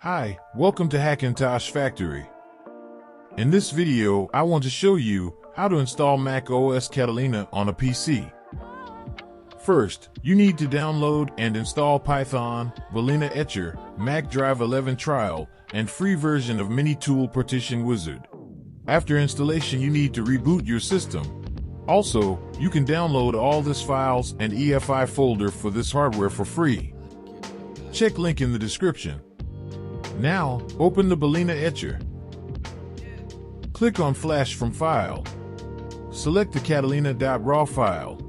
Hi, welcome to Hackintosh Factory. In this video, I want to show you how to install macOS Catalina on a PC. First, you need to download and install Python, Valina Etcher, Mac Drive 11 Trial, and free version of Mini Tool Partition Wizard. After installation, you need to reboot your system. Also, you can download all these files and EFI folder for this hardware for free. Check link in the description. Now, open the Valina Etcher. Click on Flash from File. Select the Catalina.raw file.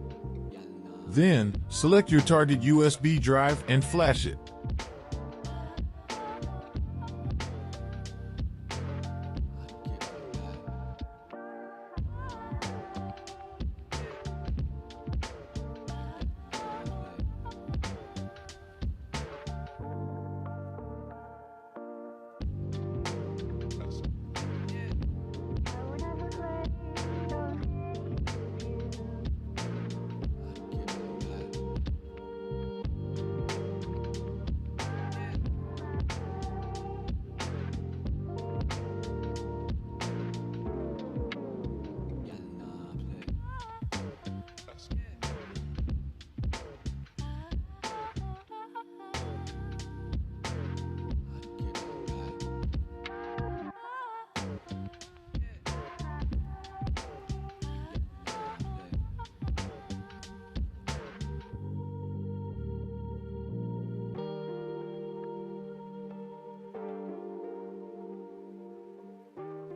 Then, select your target USB drive and flash it.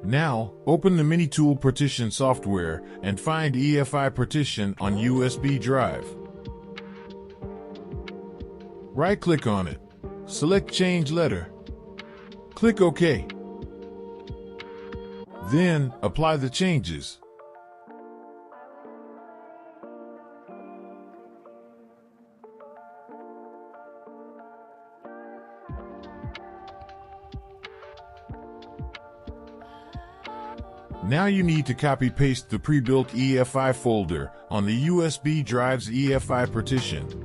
Now, open the Mini Tool Partition software and find EFI partition on USB drive. Right-click on it. Select Change Letter. Click OK. Then, apply the changes. Now you need to copy-paste the pre-built EFI folder on the USB drive's EFI partition.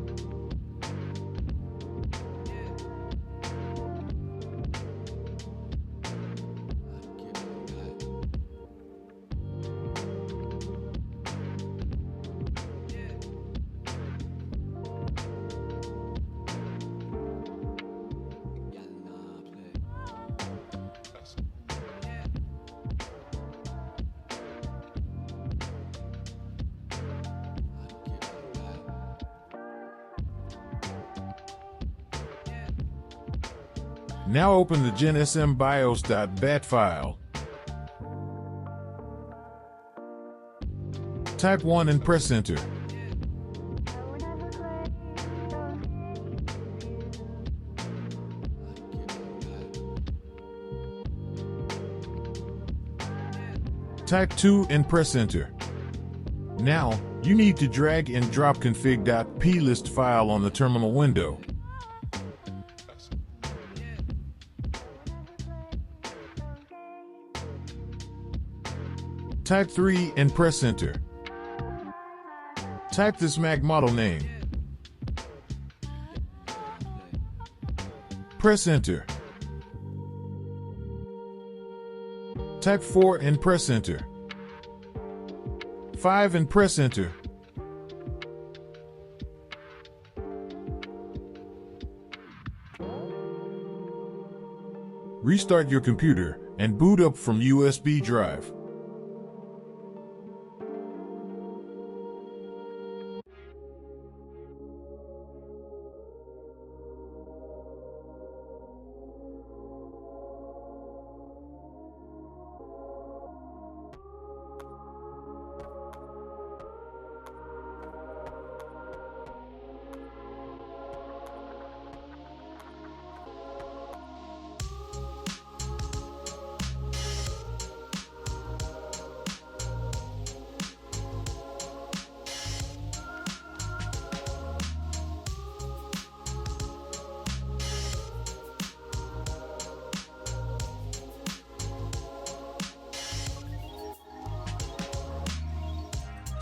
Now open the GenSMBIOS.bat file. Type 1 and press Enter. Type 2 and press Enter. Now, you need to drag and drop config.plist file on the terminal window. Type 3 and press Enter. Type this Mac model name. Press Enter. Type 4 and press Enter. 5 and press Enter. Restart your computer and boot up from USB drive.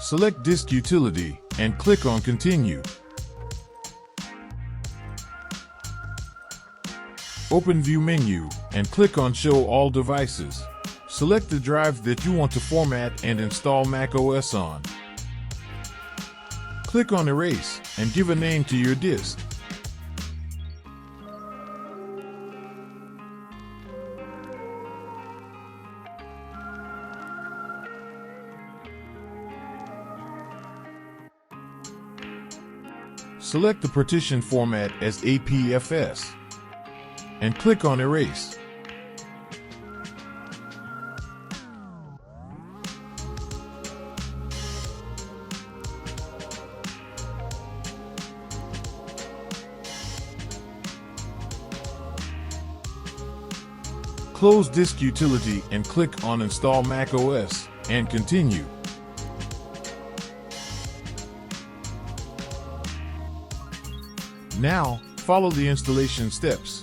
Select Disk Utility and click on Continue. Open View menu and click on Show All Devices. Select the drive that you want to format and install macOS on. Click on Erase and give a name to your disk. Select the partition format as APFS and click on Erase. Close Disk Utility and click on Install macOS and continue. Now, follow the installation steps.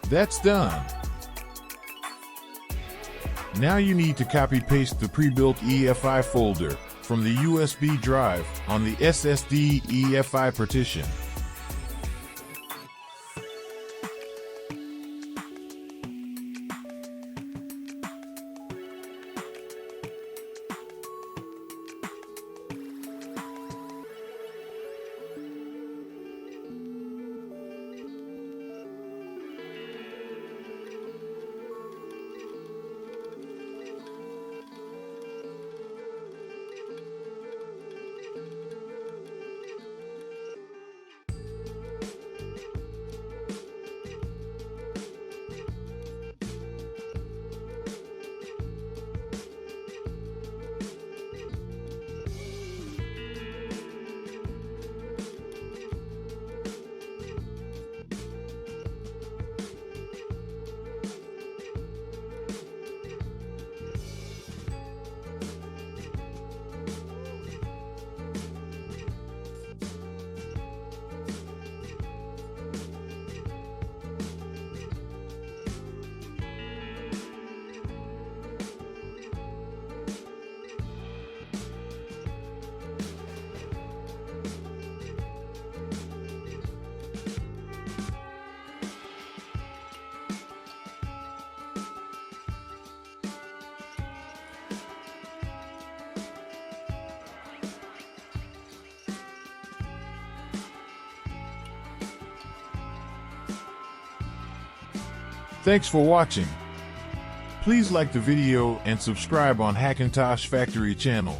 That's done. Now you need to copy-paste the pre-built EFI folder from the USB drive on the SSD EFI partition. Thanks for watching. Please like the video and subscribe on Hackintosh Factory channel.